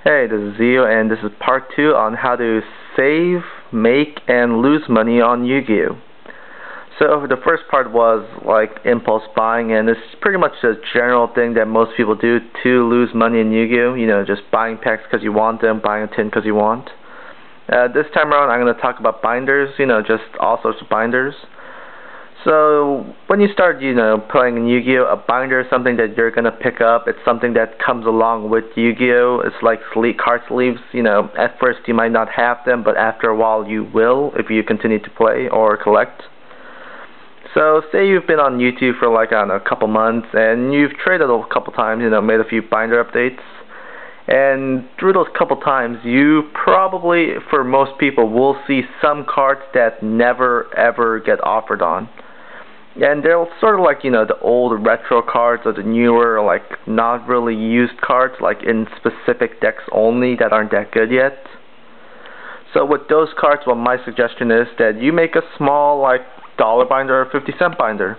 Hey, this is Yugioh, and this is part 2 on how to save, make, and lose money on Yugioh. So the first part was like impulse buying, and it's pretty much a general thing that most people do to lose money in Yugioh. You know, just buying packs because you want them, buying a tin because you want. This time around, I'm going to talk about binders. You know, just all sorts of binders. So when you start, playing in Yu-Gi-Oh, a binder is something that you're gonna pick up. It's something that comes along with Yu-Gi-Oh. It's like card sleeves. You know, at first you might not have them, but after a while you will if you continue to play or collect. So say you've been on YouTube for like, I don't know, a couple months, and you've traded a couple times, made a few binder updates. And through those couple times, you probably, for most people, will see some cards that never ever get offered on. And they're sort of like, the old retro cards or the newer, like, not really used cards, like in specific decks only that aren't that good yet. So with those cards, well, my suggestion is that you make a small, like, dollar binder or 50-cent binder.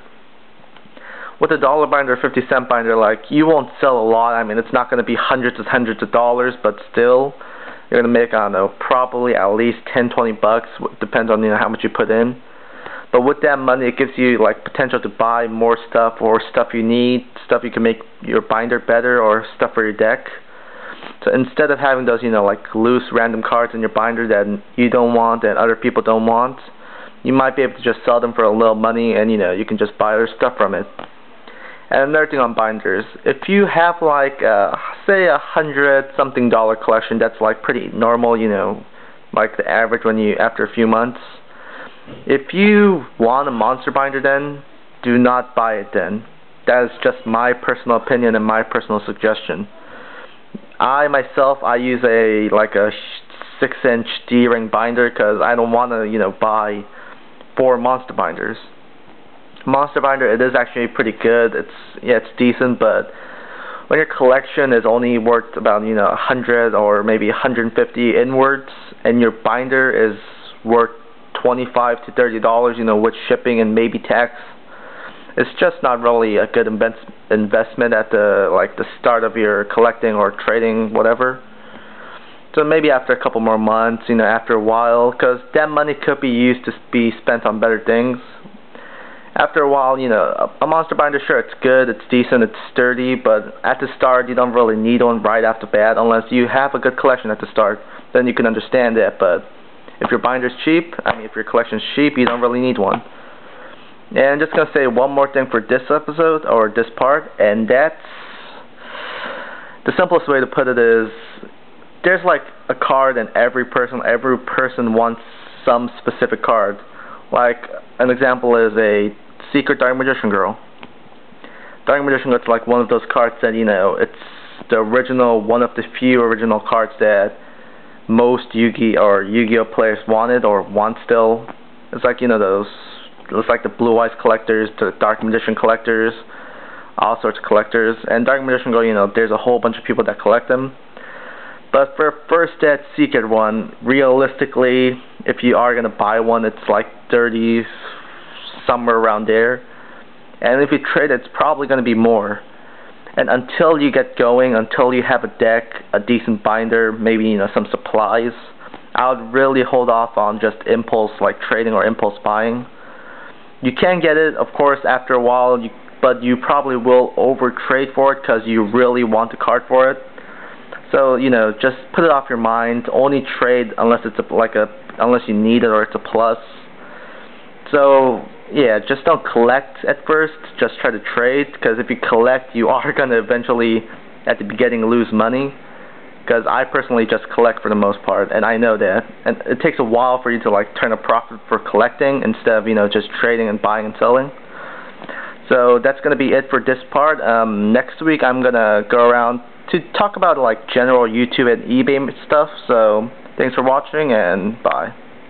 With a dollar binder or 50-cent binder, like, you won't sell a lot. I mean, it's not going to be hundreds of dollars, but still, you're going to make, I don't know, probably at least 10-20 bucks. Depends on, how much you put in. But with that money, it gives you like potential to buy more stuff or stuff you need, stuff you can make your binder better or stuff for your deck. So instead of having those, like loose random cards in your binder that you don't want and other people don't want, you might be able to just sell them for a little money and you can just buy other stuff from it. And another thing on binders, if you have like say $100-something collection, that's like pretty normal, like the average after a few months. If you want a monster binder, then do not buy it then. That is just my personal opinion and my personal suggestion. I myself use a 6-inch D-ring binder because I don't want to buy 4 monster binders. Monster binder, it is actually pretty good. It's decent, but when your collection is only worth about 100 or maybe 150 inwards, and your binder is worth $25 to $30, with shipping and maybe tax, it's just not really a good investment at the start of your collecting or trading, whatever. So maybe after a couple more months, after a while, because that money could be used to be spent on better things. After a while, a monster binder, sure, it's good, it's decent, it's sturdy, but at the start, you don't really need one right off the bat unless you have a good collection at the start. Then you can understand that, but if your binder's cheap, if your collection's cheap, you don't really need one. And I'm just going to say one more thing for this episode, or this part, and that's, the simplest way to put it is, there's like a card and every person wants some specific card. Like, an example is a Secret Dark Magician Girl. Dark Magician Girl is like one of those cards that, it's the original, one of the few original cards that most Yu-Gi-Oh players wanted or want still. It's like, it's like the Blue Eyes collectors to the Dark Magician collectors, all sorts of collectors. And Dark Magician Girl, there's a whole bunch of people that collect them. But for first that secret one, realistically, if you are going to buy one, it's like 30, somewhere around there. And if you trade it, it's probably going to be more. And until you get going, until you have a deck, a decent binder, maybe some supplies, I would really hold off on just impulse trading or impulse buying. You can get it, of course, after a while, but you probably will over trade for it because you really want the card for it. So just put it off your mind. Only trade unless it's unless you need it or it's a plus. So yeah, just don't collect at first, just try to trade, because if you collect, you are going to eventually, at the beginning, lose money, because I personally just collect for the most part, and I know that, and it takes a while for you to turn a profit for collecting, instead of, just trading and buying and selling. So that's going to be it for this part. Next week, I'm going to go around to talk about, general YouTube and eBay stuff, so thanks for watching, and bye.